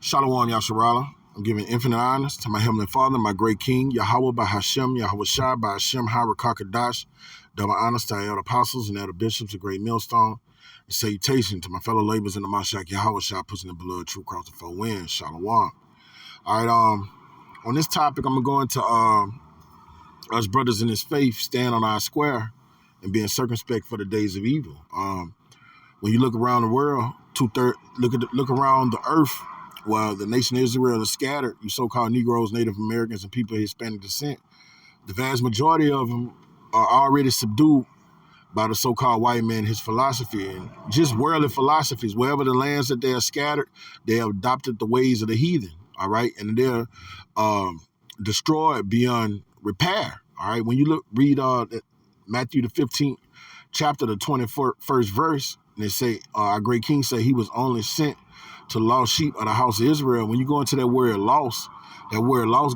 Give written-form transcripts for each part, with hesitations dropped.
Shalom Yasharala. I'm giving infinite honors to my Heavenly Father, my great King, Yahweh by Hashem, Yahweh Shai by Hashem, Harakakadash. Double honors to our apostles and elder bishops, a great millstone. And salutation to my fellow laborers in the Mashak, Yahweh Shai, pushing the blood true across the four winds. Shalom. All right, on this topic, I'm going to go into us brothers in this faith stand on our square and being circumspect for the days of evil. When you look around the world, look around the earth, while the nation of Israel is scattered, you so-called Negroes, Native Americans, and people of Hispanic descent, the vast majority of them are already subdued by the so-called white man, his philosophy, and just worldly philosophies. Wherever the lands that they are scattered, they have adopted the ways of the heathen, all right? And they're destroyed beyond repair, all right? When you read Matthew the 15th chapter, the 21st verse, and they say, our great King said he was only sent to lost sheep of the house of Israel. When you go into that word lost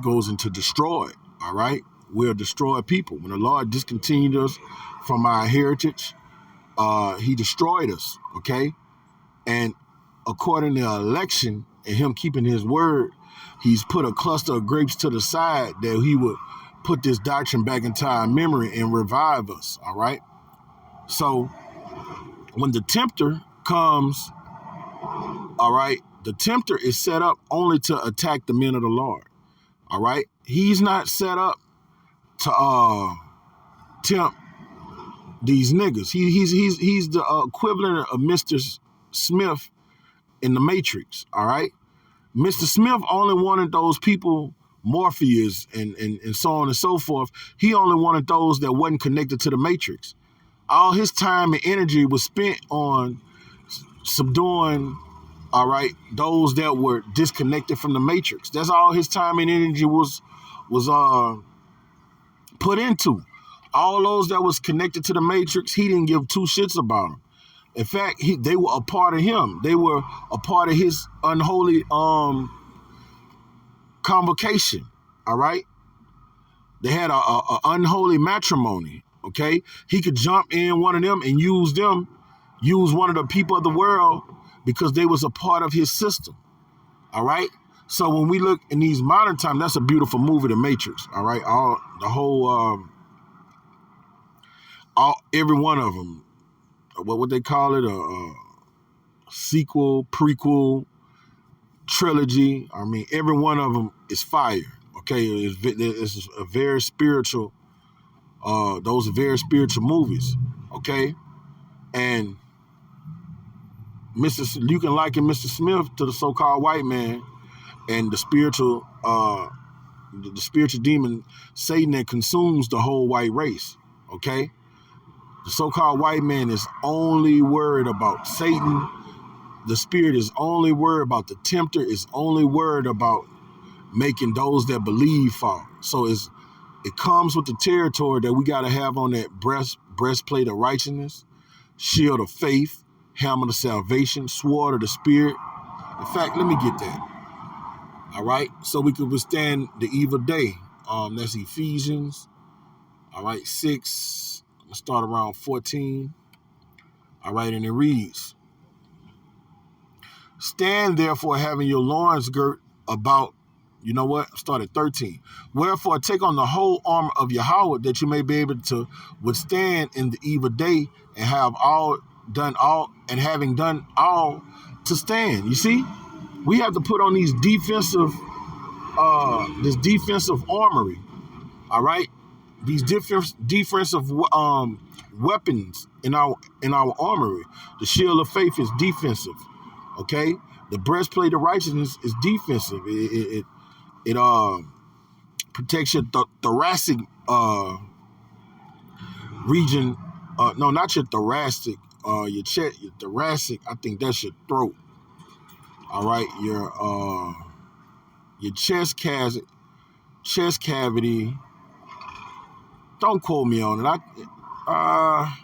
goes into destroyed, all right? We're destroyed people. When the Lord discontinued us from our heritage, he destroyed us, okay? And according to election and him keeping his word, he's put a cluster of grapes to the side that he would put this doctrine back into our memory and revive us, all right? So when the tempter comes, all right, the tempter is set up only to attack the men of the Lord, all right? He's not set up to tempt these niggas. He's the equivalent of Mr. Smith in the Matrix, all right? Mr. Smith only wanted those people, Morpheus and so on and so forth. He only wanted those that wasn't connected to the Matrix. All his time and energy was spent on subduing, all right, those that were disconnected from the Matrix. That's all his time and energy was put into. All those that was connected to the Matrix, he didn't give two shits about them. In fact, they were a part of him. They were a part of his unholy convocation, all right? They had a unholy matrimony, okay? He could jump in one of them and use one of the people of the world because they was a part of his system, all right? So when we look in these modern times, that's a beautiful movie, The Matrix, all right? Every one of them, what they call it, a sequel, prequel, trilogy. I mean, every one of them is fire, okay? It's a very spiritual, those are very spiritual movies, okay? And you can liken Mr. Smith to the so-called white man and the spiritual demon Satan that consumes the whole white race, okay? The so-called white man is only worried about Satan. The spirit is only worried about the tempter, is only worried about making those that believe fall. So it comes with the territory that we got to have on that breastplate of righteousness, shield of faith, helmet of salvation, sword of the spirit. In fact, let me get that. All right, so we could withstand the evil day. That's Ephesians, all right, 6. I'm going to start around 14. All right, and it reads, stand therefore having your loins girt about, you know what? Start at 13. Wherefore take on the whole armor of Yahweh that you may be able to withstand in the evil day and having done all to stand. You see, we have to put on these defensive armory, all right? These defensive weapons in our armory. The shield of faith is defensive, okay? The breastplate of righteousness is defensive. It protects your thoracic region. No, not your thoracic. Your chest, your thoracic. I think that's your throat. All right, your chest cavity. Don't quote me on it. I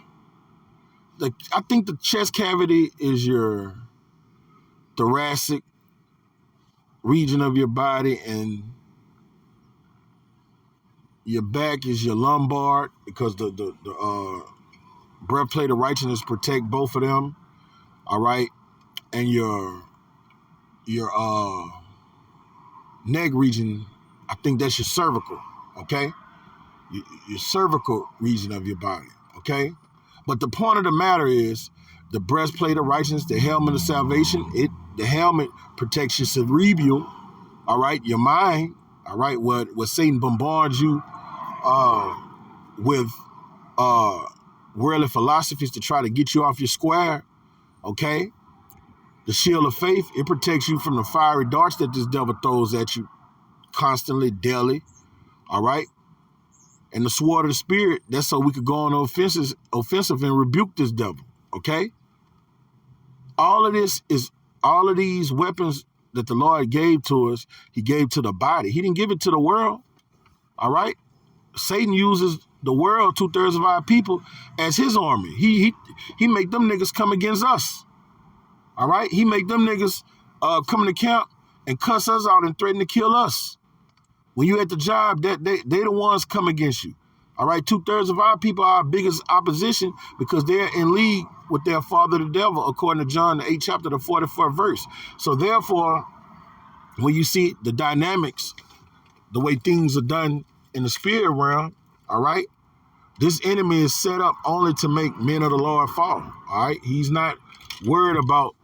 think the chest cavity is your thoracic region of your body, and your back is your lumbar, because the breastplate of righteousness protect both of them. All right, and your your neck region. I think that's your cervical, okay? Your cervical region of your body, okay? But the point of the matter is the breastplate of righteousness, the helmet of salvation, the helmet protects your cerebral, all right, your mind, all right, what Satan bombards you with worldly philosophies to try to get you off your square, okay? The shield of faith, it protects you from the fiery darts that this devil throws at you constantly, daily, all right? And the sword of the spirit, that's so we could go on offensive and rebuke this devil, okay? All of these weapons that the Lord gave to us, he gave to the body. He didn't give it to the world, all right? Satan uses the world, 2/3 of our people, as his army. He make them niggas come against us, all right? He make them niggas come to camp and cuss us out and threaten to kill us. When you at the job, they the ones come against you. All right, 2/3 of our people are our biggest opposition because they're in league with their father, the devil, according to John, the 8th chapter, the 44th verse. So therefore, when you see the dynamics, the way things are done in the spirit realm, all right, this enemy is set up only to make men of the Lord fall. All right, he's not worried about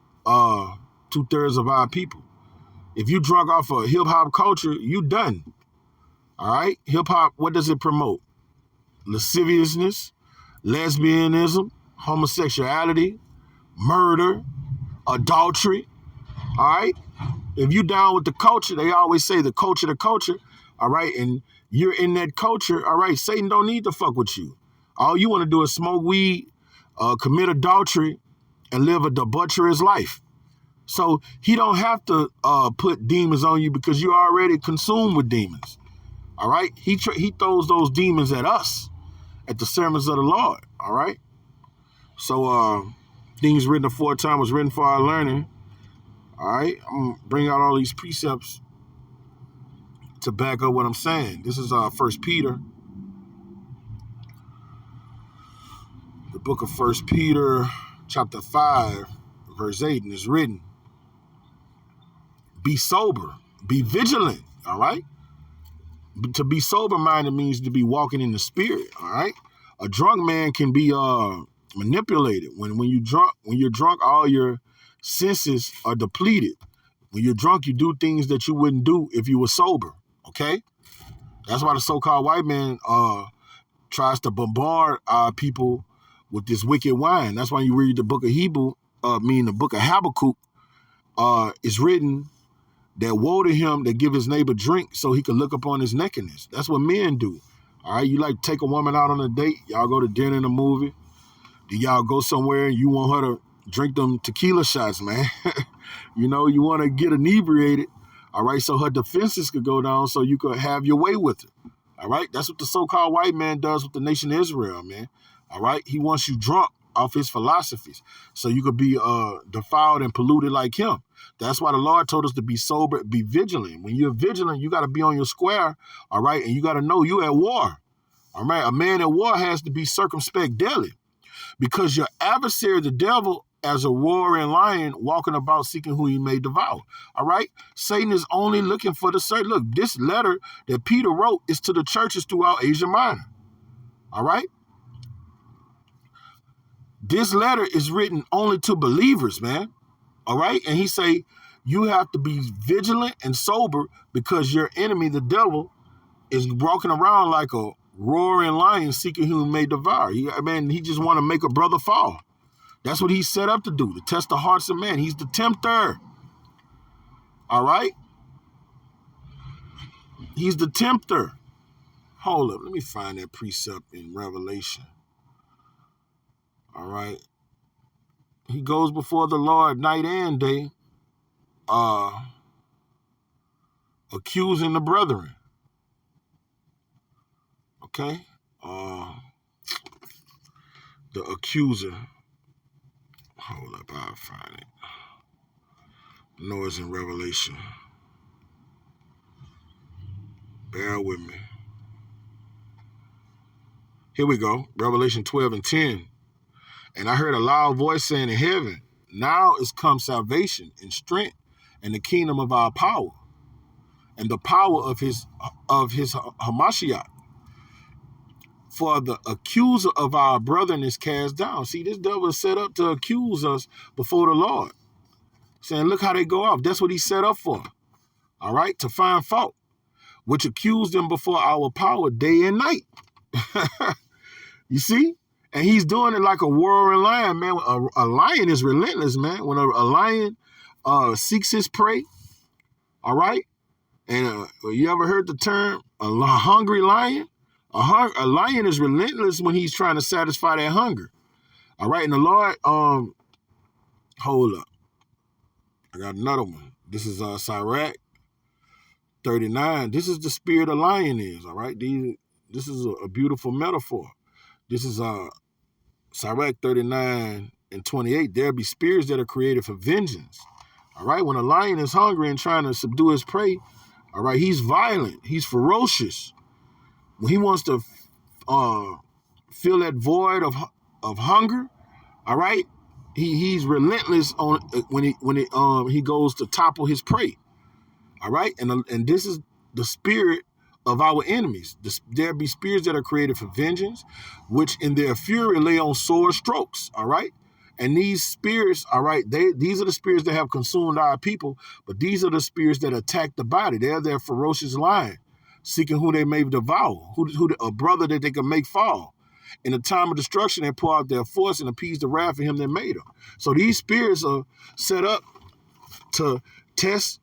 2/3 of our people. If you drunk off of hip hop culture, you done. All right, hip hop, what does it promote? Lasciviousness, lesbianism, homosexuality, murder, adultery. All right, if you down with the culture, they always say the culture, all right, and you're in that culture, all right, Satan don't need to fuck with you. All you want to do is smoke weed, commit adultery, and live a debaucherous life. So he don't have to put demons on you because you're already consumed with demons. All right, he throws those demons at us, at the sermons of the Lord. All right, so things written aforetime was written for our learning. All right, I'm gonna bring out all these precepts to back up what I'm saying. This is 1 Peter, the book of 1 Peter, chapter 5, verse 8, and it's written, be sober, be vigilant, all right? To be sober-minded means to be walking in the spirit, all right? A drunk man can be manipulated. When you're drunk, all your senses are depleted. When you're drunk, you do things that you wouldn't do if you were sober, okay? That's why the so-called white man tries to bombard our people with this wicked wine. That's why you read the book of the book of Habakkuk, it's written that woe to him that give his neighbor drink so he can look upon his nakedness. That's what men do. All right, you like take a woman out on a date, y'all go to dinner and a movie, then y'all go somewhere and you want her to drink them tequila shots, man. You know, you want to get inebriated, all right, so her defenses could go down so you could have your way with her. All right, that's what the so-called white man does with the nation of Israel, man. All right, he wants you drunk off his philosophies so you could be defiled and polluted like him. That's why the Lord told us to be sober, be vigilant. When you're vigilant, you got to be on your square, all right, and you got to know you're at war. All right, a man at war has to be circumspect daily because your adversary, the devil, as a roaring lion walking about seeking who he may devour. All right, Satan is only looking for the certain. Look, this letter that Peter wrote is to the churches throughout Asia Minor. All right, this letter is written only to believers, man. All right, and he say you have to be vigilant and sober because your enemy, the devil, is walking around like a roaring lion seeking who he may devour. He just want to make a brother fall. That's what he's set up to do, to test the hearts of man. He's the tempter. All right? He's the tempter. Hold up. Let me find that precept in Revelation. All right? He goes before the Lord night and day, accusing the brethren. Okay? The accuser. Hold up, I'll find it. No, it's in Revelation. Bear with me. Here we go. Revelation 12 and 10. And I heard a loud voice saying in heaven, now is come salvation and strength and the kingdom of our power, and the power of his Hamashiach. For the accuser of our brethren is cast down. See, this devil is set up to accuse us before the Lord. Saying, look how they go off. That's what he set up for. All right, to find fault, which accused them before our power day and night. You see? And he's doing it like a roaring lion, man. A lion is relentless, man. When a lion seeks his prey, all right? And you ever heard the term a hungry lion? A lion is relentless when he's trying to satisfy that hunger. All right, and the Lord, hold up. I got another one. This is Sirach 39. This is the spirit of lion is, all right? This is a beautiful metaphor. This is Sirach 39 and 28. There be spirits that are created for vengeance. All right, when a lion is hungry and trying to subdue his prey, all right, he's violent. He's ferocious. When he wants to fill that void of hunger, all right, he's relentless on when he goes to topple his prey. All right, and this is the spirit of our enemies. There be spirits that are created for vengeance, which in their fury lay on sore strokes. All right, and these spirits, all right, these are the spirits that have consumed our people, but these are the spirits that attack the body. They're their ferocious lion, seeking who they may devour, a brother that they can make fall. In the time of destruction, they pour out their force and appease the wrath of him that made them. So these spirits are set up to test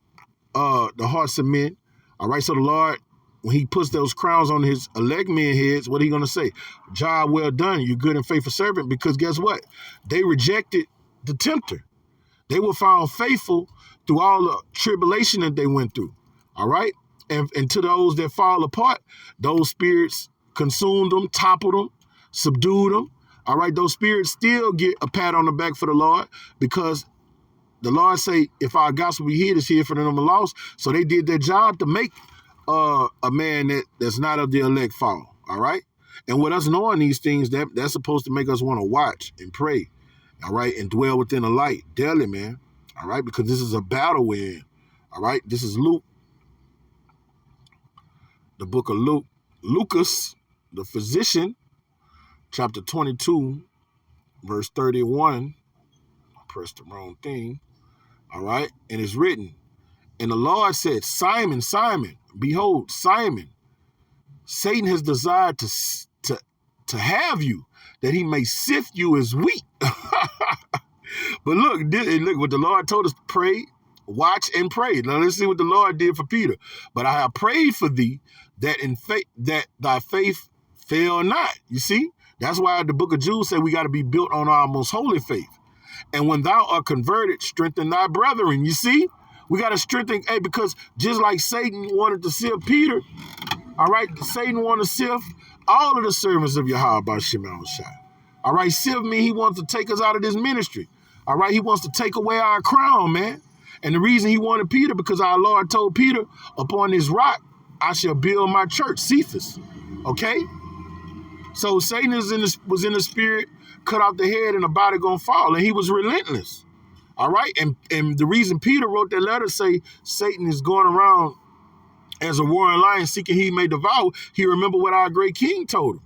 the hearts of men. All right, so the Lord, when he puts those crowns on his elect men heads, what are he going to say? Job well done, you good and faithful servant, because guess what? They rejected the tempter. They were found faithful through all the tribulation that they went through. All right? And to those that fall apart, those spirits consumed them, toppled them, subdued them. All right? Those spirits still get a pat on the back for the Lord, because the Lord say, if our gospel be hid, it's here for them lost. So they did their job to make a man that's not of the elect fall. All right? And with us knowing these things, that's supposed to make us want to watch and pray. All right? And dwell within the light daily, man. All right? Because this is a battle we're in. All right? This is Luke. The book of Luke. Lucas, the physician, chapter 22, verse 31. I pressed the wrong thing. All right? And it's written, and the Lord said, Simon, Simon, behold, Simon, Satan has desired to have you, that he may sift you as wheat. But look what the Lord told us: pray, watch, and pray. Now let's see what the Lord did for Peter. But I have prayed for thee, that in faith that thy faith fail not. You see, that's why the book of Jude said we got to be built on our most holy faith. And when thou art converted, strengthen thy brethren. You see, we got to strengthen, because just like Satan wanted to sift Peter, all right, Satan wanted to sift all of the servants of Yahweh by Shema Shai. All right, sift me, he wants to take us out of this ministry. All right, he wants to take away our crown, man. And the reason he wanted Peter, because our Lord told Peter, upon this rock, I shall build my church, Cephas. Okay? So Satan was in the spirit, cut off the head, and the body gonna fall. And he was relentless. All right? And the reason Peter wrote that letter say Satan is going around as a roaring lion seeking he may devour, he remembered what our great king told him.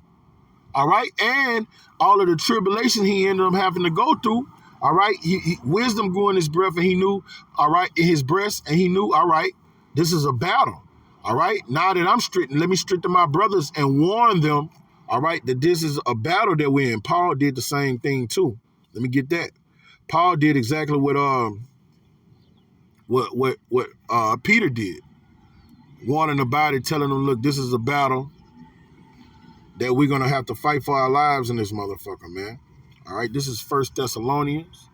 All right? And all of the tribulation he ended up having to go through. All right? Wisdom grew in his breath, and he knew, all right, in his breast, and he knew, all right, this is a battle. All right? Now that I'm straightened, let me strengthen my brothers and warn them, all right, that this is a battle that we're in. Paul did the same thing too. Let me get that. Paul did exactly what Peter did. Warning about it, telling them, look, this is a battle that we're going to have to fight for our lives in this motherfucker, man. All right, this is 1 Thessalonians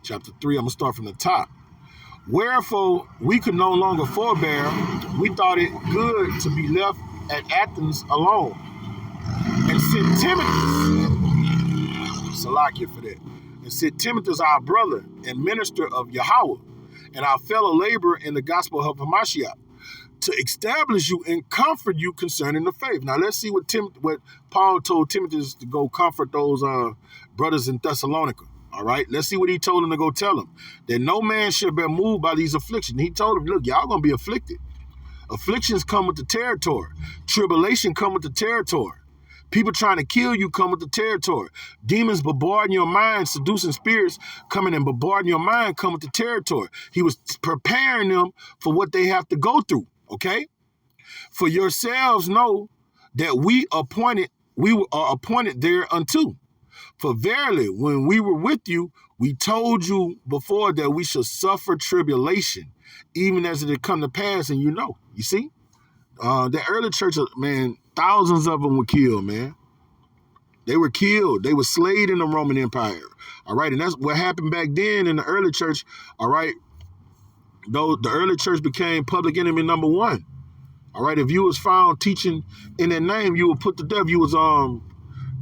chapter 3. I'm going to start from the top. Wherefore, we could no longer forbear. We thought it good to be left at Athens alone, and sent Timothy, Salakia for that, and sent Timothy, our brother and minister of Yahweh, and our fellow laborer in the gospel of Hamashiach, to establish you and comfort you concerning the faith. Now let's see what Paul told Timothy to go comfort those brothers in Thessalonica. All right, let's see what he told him to go tell him. That no man should be moved by these afflictions. He told him, look, y'all gonna be afflicted. Afflictions come with the territory. Tribulation come with the territory. People trying to kill you come with the territory. Demons bombarding your mind, seducing spirits coming and bombarding your mind come with the territory. He was preparing them for what they have to go through, okay? For yourselves know that we are appointed thereunto. For verily, when we were with you, we told you before that we should suffer tribulation, even as it had come to pass, and you see? The early church, man, thousands of them were killed, man. They were killed. They were slayed in the Roman Empire, all right? And that's what happened back then in the early church, all right? Though the early church became public enemy number one, all right? If you was found teaching in that name, you were put to death. You was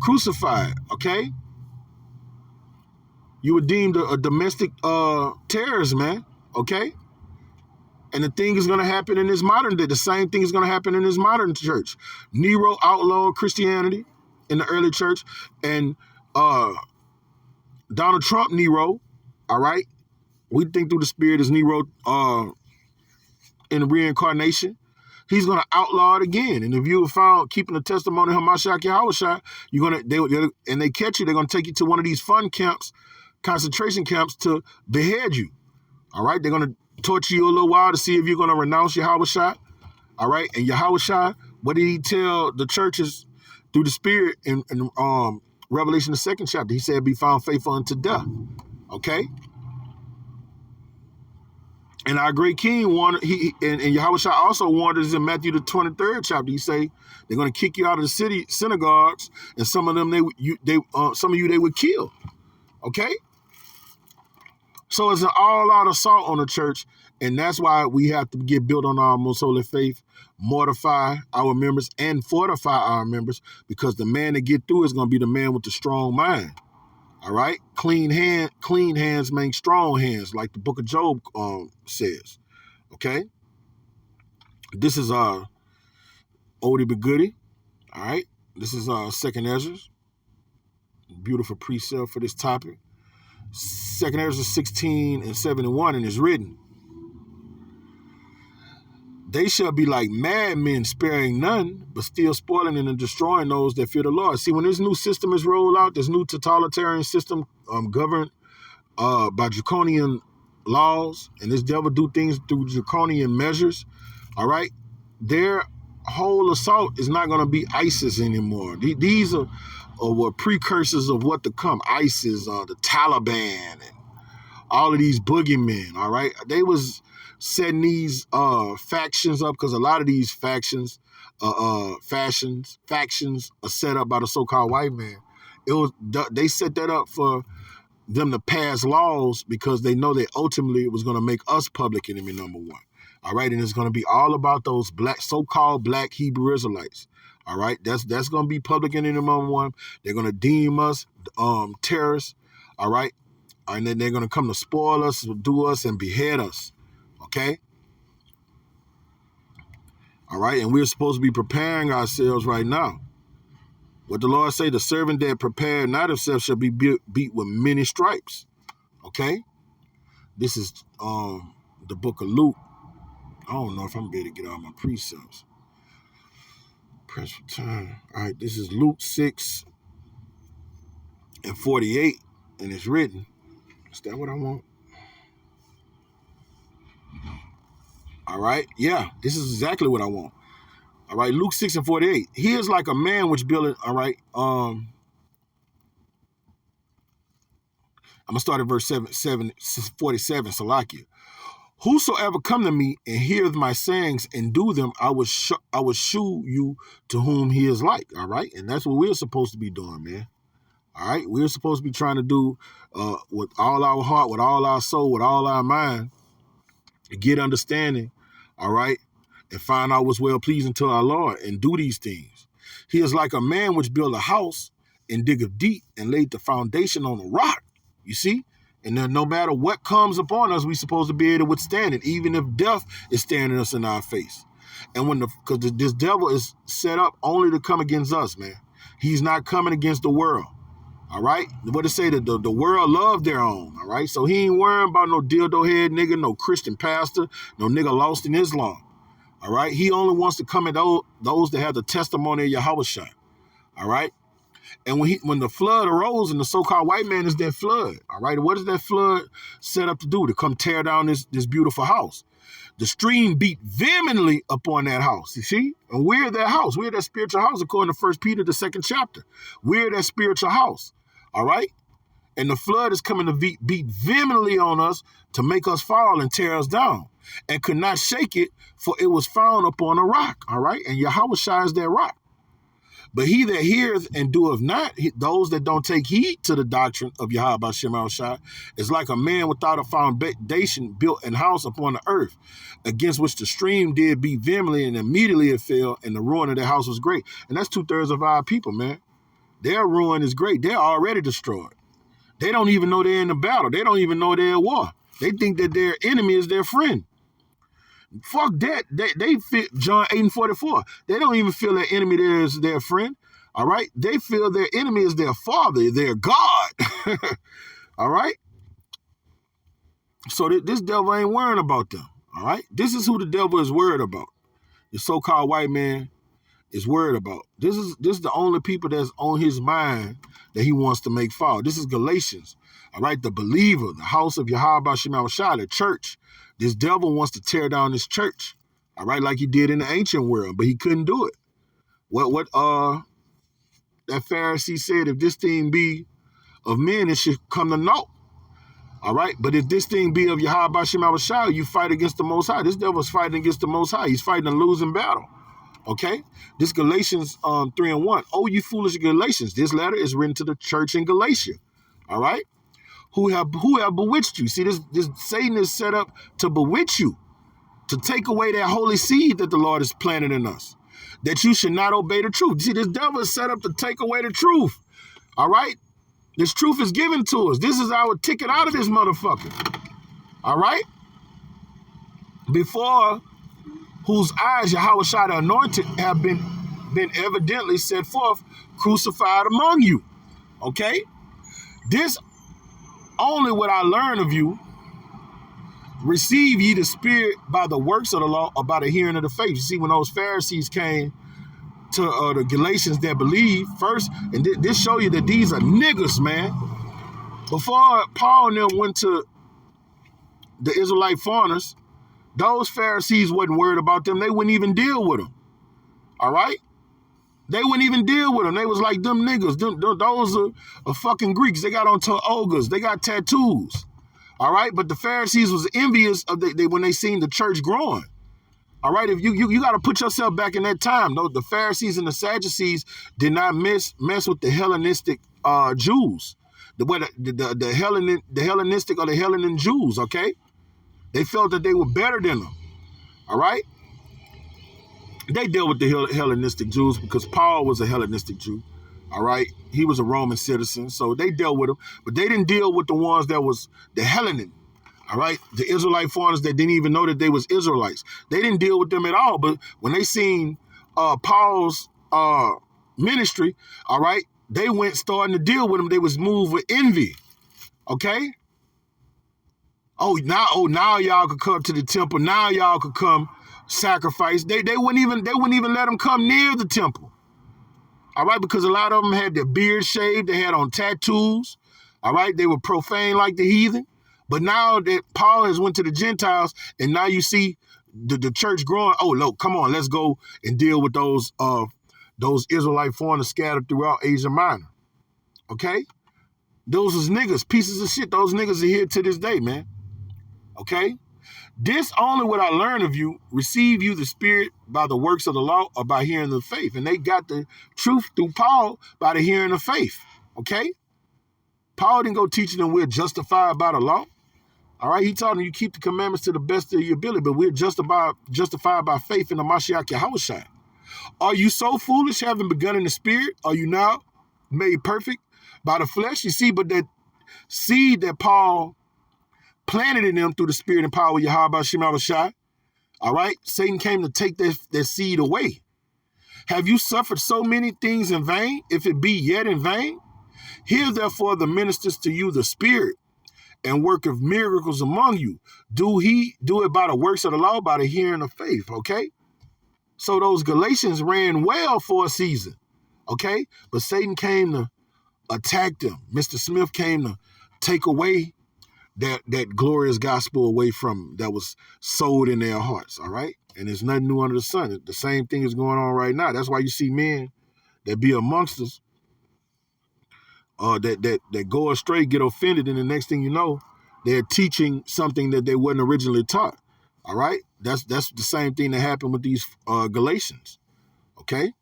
crucified, okay? You were deemed a domestic terrorist, man, okay? And the thing is going to happen in this modern day. The same thing is going to happen in this modern church. Nero outlawed Christianity in the early church. And Donald Trump, Nero, all right? We think through the spirit as Nero in the reincarnation. He's going to outlaw it again. And if you were found keeping the testimony of Hamashiach Yahushua, and they catch you, they're going to take you to one of these fun camps, concentration camps, to behead you. All right? They're going to torture you a little while to see if you're going to renounce Yahushua. All right? And Yahushua, what did he tell the churches through the Spirit in Revelation, the 2nd chapter? He said, be found faithful unto death. Okay? And our great king warned, and Yahushua also warned us in Matthew, the 23rd chapter. He say, they're going to kick you out of the city synagogues, and some of them, some of you they would kill. Okay? So it's an all-out assault on the church, and that's why we have to get built on our most holy faith, mortify our members, and fortify our members, because the man that get through is going to be the man with the strong mind. All right? Clean hands make strong hands, like the book of Job says. Okay? This is oldie but goodie. All right? This is 2nd Ezra. Beautiful precept for this topic. 2nd Ezra 16 and 71, and it's written, they shall be like madmen, sparing none, but still spoiling and destroying those that fear the Lord. See, when this new system is rolled out, this new totalitarian system governed by draconian laws, and this devil do things through draconian measures, all right, their whole assault is not going to be ISIS anymore. These are precursors of what to come. ISIS, the Taliban, and all of these boogeymen, all right? They was setting these factions up because a lot of these factions are set up by the so-called white man. They set that up for them to pass laws because they know that ultimately it was going to make us public enemy number one. All right, and it's going to be all about those so-called black Hebrew Israelites. All right, that's going to be public enemy number one. They're going to deem us terrorists. All right, and then they're going to come to spoil us, do us, and behead us. Okay? All right, and we're supposed to be preparing ourselves right now. What the Lord say, the servant that prepared not himself shall be beat with many stripes. Okay? This is the book of Luke. I don't know if I'm able to get all my precepts. Press for time. All right, this is Luke 6 and 48, and it's written. Is that what I want? All right, yeah, this is exactly what I want. All right, Luke 6 and 48. He is like a man which buildeth, all right, I'm going to start at verse 47, Salakia. Whosoever come to me and heareth my sayings and do them, I will shew you to whom he is like, all right? And that's what we're supposed to be doing, man. All right? We're supposed to be trying to do with all our heart, with all our soul, with all our mind, to get understanding, all right? And find out what's well-pleasing to our Lord and do these things. He is like a man which built a house and diggeth deep and laid the foundation on a rock, you see? And then no matter what comes upon us, we're supposed to be able to withstand it, even if death is standing us in our face. And because this devil is set up only to come against us, man. He's not coming against the world. All right? What it say? The world love their own. All right? So he ain't worrying about no dildo head nigga, no Christian pastor, no nigga lost in Islam. All right? He only wants to come at those that have the testimony of Yahweh. All right? And when the flood arose and the so-called white man is that flood, all right? What is that flood set up to do? To come tear down this beautiful house. The stream beat vehemently upon that house, you see? And we're that house. We're that spiritual house, according to 1 Peter, the 2nd chapter. We're that spiritual house, all right? And the flood is coming to beat vehemently on us to make us fall and tear us down, and could not shake it, for it was found upon a rock, all right? And Yahweh is that rock. But he that heareth and doeth not, those that don't take heed to the doctrine of Yahweh Shem Shai, is like a man without a foundation built an house upon the earth, against which the stream did beat vehemently, and immediately it fell, and the ruin of the house was great. And that's 2/3 of our people, man. Their ruin is great. They're already destroyed. They don't even know they're in the battle. They don't even know they're at war. They think that their enemy is their friend. Fuck that. They fit John 8:44. They don't even feel their enemy there is their friend. All right? They feel their enemy is their father, their God. All right? So this devil ain't worrying about them. All right? This is who the devil is worried about. The so-called white man is worried about. This is the only people that's on his mind that he wants to make fall. This is Galatians. All right? The believer, the house of Yahweh Shem Shai, the church. This devil wants to tear down this church, all right, like he did in the ancient world, but he couldn't do it. What that Pharisee said, if this thing be of men, it should come to naught. All right, but if this thing be of Yahweh Shem Shai, you fight against the Most High. This devil's fighting against the Most High. He's fighting a losing battle. Okay, this Galatians 3:1. Oh, you foolish Galatians! This letter is written to the church in Galatia. All right. Who have bewitched you. See, this Satan is set up to bewitch you, to take away that holy seed that the Lord has planted in us, that you should not obey the truth. See, this devil is set up to take away the truth, all right? This truth is given to us. This is our ticket out of this motherfucker, all right? Before whose eyes Yahweh Shai the anointed have been evidently set forth, crucified among you, okay? This only what I learn of you, receive ye the Spirit by the works of the law or by the hearing of the faith. You see, when those Pharisees came to the Galatians that believe first, and this show you that these are niggas, man. Before Paul and them went to the Israelite foreigners, those Pharisees wasn't worried about them. They wouldn't even deal with them, all right? They wouldn't even deal with them. They was like, them niggas, those are fucking Greeks. They got on togas. They got tattoos. All right? But the Pharisees was envious of when they seen the church growing. All right? If you got to put yourself back in that time. No, the Pharisees and the Sadducees did not mess with the Hellenistic Jews. The Hellenistic or the Hellenic Jews, okay? They felt that they were better than them. All right? They dealt with the Hellenistic Jews because Paul was a Hellenistic Jew, all right? He was a Roman citizen, so they dealt with them. But they didn't deal with the ones that was the Hellenic, all right? The Israelite foreigners that didn't even know that they was Israelites. They didn't deal with them at all. But when they seen Paul's ministry, all right, they went starting to deal with them. They was moved with envy, okay? Now y'all could come to the temple. Now y'all could come sacrifice. They wouldn't even let them come near the temple. All right, because a lot of them had their beard shaved, they had on tattoos. All right, they were profane like the heathen. But now that Paul has went to the Gentiles, and now you see the church growing. Oh, look, come on, let's go and deal with those Israelite foreigners scattered throughout Asia Minor. Okay, those was niggas, pieces of shit. Those niggas are here to this day, man. Okay. This only what I learn of you, receive you the Spirit by the works of the law or by hearing the faith. And they got the truth through Paul by the hearing of faith, okay? Paul didn't go teaching them we're justified by the law, all right? He taught them you keep the commandments to the best of your ability, but we're justified by faith in the Mashiach Yahushua. Are you so foolish, having begun in the Spirit? Are you now made perfect by the flesh? You see, but that seed that Paul planted in them through the Spirit and power of Yahweh Shem Shai, all right? Satan came to take that seed away. Have you suffered so many things in vain, if it be yet in vain? Hear therefore the ministers to you the Spirit, and worketh miracles among you. Do it by the works of the law, by the hearing of faith, okay? So those Galatians ran well for a season, okay? But Satan came to attack them. Mr. Smith came to take away that glorious gospel away from that was sold in their hearts, all right? And there's nothing new under the sun. The same thing is going on right now. That's why you see men that be amongst us, that go astray, get offended, and the next thing you know, they're teaching something that they wasn't originally taught. All right? That's the same thing that happened with these Galatians. Okay?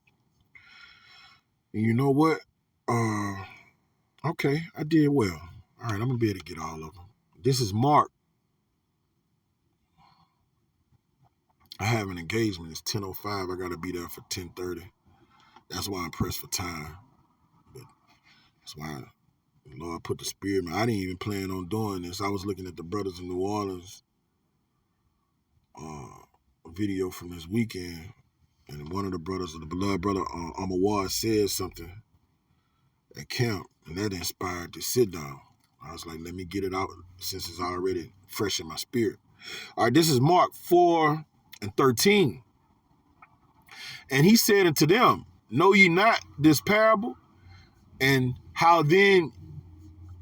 And you know what? Okay, I did well. All right, I'm gonna be able to get all of them. This is Mark. I have an engagement. It's 10:05. I gotta be there for 10:30. That's why I'm pressed for time. But that's why the Lord put the spirit in me. I didn't even plan on doing this. I was looking at the brothers in New Orleans video from this weekend, and one of the brothers, the beloved brother Amawar, said something at camp, and that inspired to sit down. I was like, let me get it out since it's already fresh in my spirit. All right, this is Mark 4:13. And he said unto them, know ye not this parable? And how then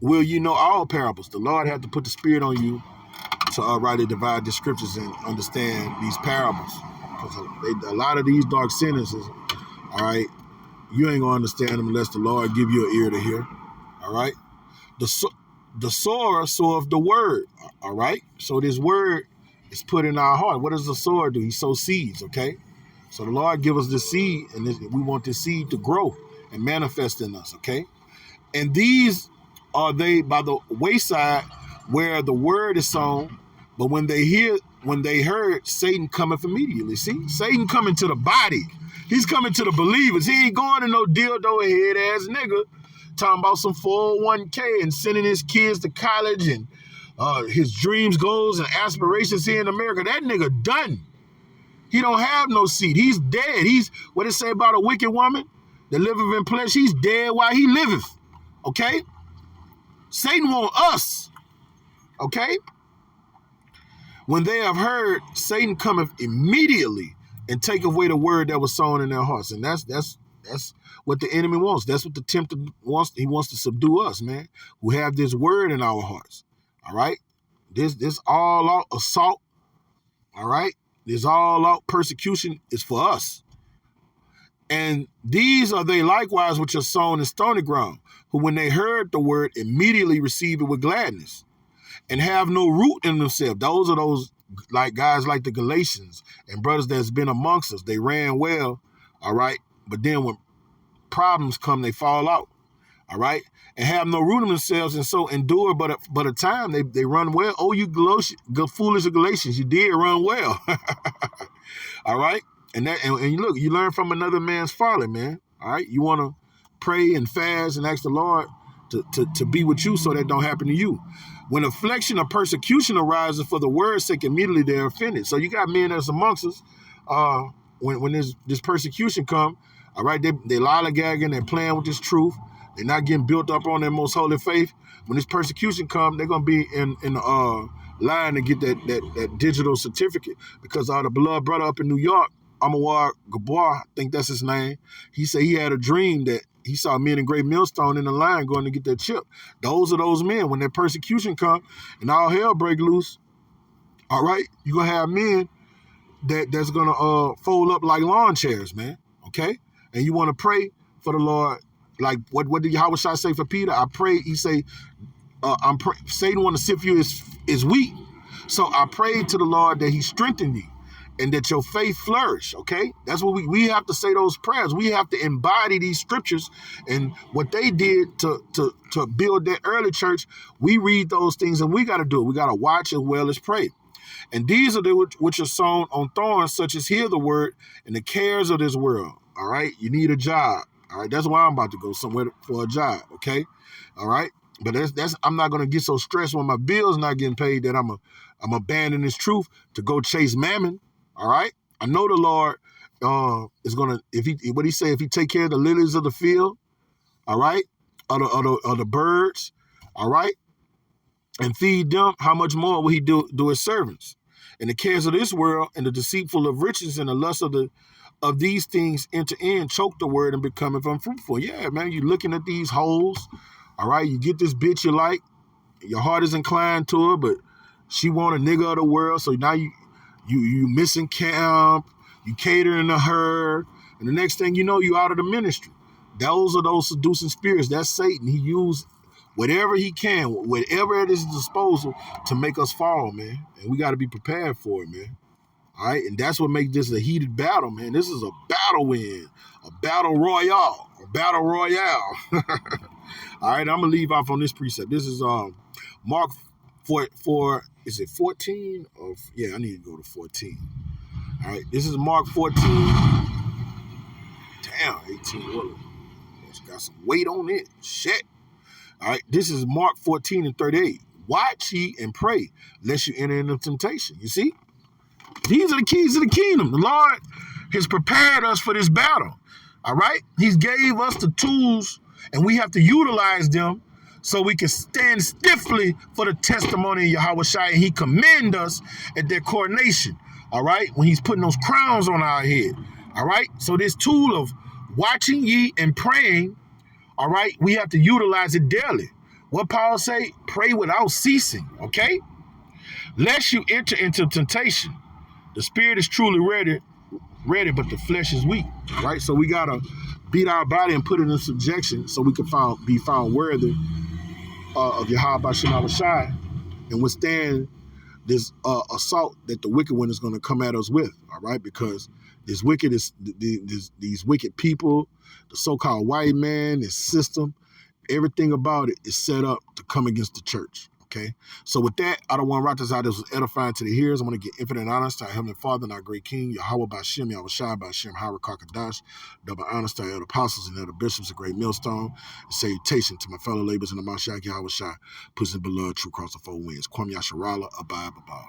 will you know all parables? The Lord had to put the spirit on you to rightly divide the scriptures and understand these parables. Because a lot of these dark sentences, all right, you ain't gonna understand them unless the Lord give you an ear to hear. All right. The sower soweth the word. All right. So this word is put in our heart. What does the sower do? He sows seeds. Okay. So the Lord give us the seed, and we want the seed to grow and manifest in us. Okay. And these are they by the wayside where the word is sown, but when they heard, Satan cometh immediately. See, Satan coming to the body. He's coming to the believers. He ain't going to no dildo head ass nigga talking about some 401k and sending his kids to college and his dreams, goals, and aspirations here in America. That nigga done. He don't have no seed. He's dead. He's what it say about a wicked woman that liveth in flesh. He's dead while he liveth. Okay? Satan want us. Okay? When they have heard, Satan cometh immediately and take away the word that was sown in their hearts. And that's what the enemy wants. That's what the tempter wants. He wants to subdue us, man, who have this word in our hearts. All right? This all out assault. All right? This all out persecution is for us. And these are they likewise which are sown in stony ground, who when they heard the word immediately receive it with gladness, and have no root in themselves. Those are those like guys like the Galatians and brothers that's been amongst us. They ran well, all right, but then when problems come, they fall out, all right, and have no root in themselves, and so endure but a time. They run well. Oh, you foolish Galatians, you did run well. All right, and look, you learn from another man's folly, man. All right, you want to pray and fast and ask the Lord to be with you so that don't happen to you. When affliction or persecution arises for the word's sake, immediately they're offended. So you got men that's amongst us. When this persecution come, all right, they lollygagging, they're playing with this truth. They're not getting built up on their most holy faith. When this persecution come, they're gonna be in the line to get that digital certificate, because the beloved brother up in New York, Amawar Gaboir, I think that's his name. He said he had a dream that he saw men in Great Millstone in the line going to get their chip. Those are those men. When that persecution come and all hell break loose, all right, you're going to have men that's going to fold up like lawn chairs, man, okay? And you want to pray for the Lord. Like, what did Yahweh Shai say for Peter? I pray, he say, Satan want to sift you is weak. So I prayed to the Lord that he strengthened thee, and that your faith flourish, okay? That's what we have to say those prayers. We have to embody these scriptures, and what they did to build that early church, we read those things, and we got to do it. We got to watch as well as pray. And these are the which are sown on thorns, such as hear the word and the cares of this world, all right? You need a job, all right? That's why I'm about to go somewhere for a job, okay? All right? But that's I'm not going to get so stressed when my bill's not getting paid that I'm abandoning this truth to go chase mammon. All right, I know the Lord is gonna, if he take care of the lilies of the field, all right, of the birds, all right, and feed them, how much more will he do his servants? And the cares of this world and the deceitful of riches and the lust of these things enter in, choke the word and become unfruitful. Yeah, man, you looking at these holes, all right, you get this bitch you like, your heart is inclined to her, but she want a nigga of the world, so now you missing camp, you catering to her, and the next thing you know, you out of the ministry. Those are those seducing spirits. That's Satan. He used whatever he can, whatever at his disposal to make us fall, man. And we got to be prepared for it, man. All right, and that's what makes this a heated battle, man. This is a battle win, a battle royale, a battle royale. All right, I'm gonna leave off on this precept. This is Mark for is it 14? Or yeah, I need to go to 14. All right, this is Mark 14. Damn, 18. What? It's got some weight on it. Shit. All right, this is Mark 14 and 38. Watch ye and pray, lest you enter into temptation. You see? These are the keys to the kingdom. The Lord has prepared us for this battle. All right? He's gave us the tools, and we have to utilize them so we can stand stiffly for the testimony of Yahweh Shai. And he commend us at their coronation. All right? When he's putting those crowns on our head. All right? So this tool of watching ye and praying, all right, we have to utilize it daily. What Paul say? Pray without ceasing. Okay? Lest you enter into temptation. The spirit is truly ready, but the flesh is weak, right? So we gotta beat our body and put it in subjection so we can be found worthy of Yahweh Shem Shai and withstand this assault that the wicked one is going to come at us with, all right? Because these wicked people, the so-called white man, this system, everything about it is set up to come against the church. Okay, so with that, I don't want to write this out. This was edifying to the hearers. I want to give infinite honors to our Heavenly Father and our great King, Yahweh Bashem, Yahweh Shai Bashem, Harakakadash, double honors to our elder apostles and elder bishops, a great millstone, and salutation to my fellow laborers in the Mashiach, Yahweh Shai, pushing beloved true across the four winds. Kwam Yasharala, Abba, Abba.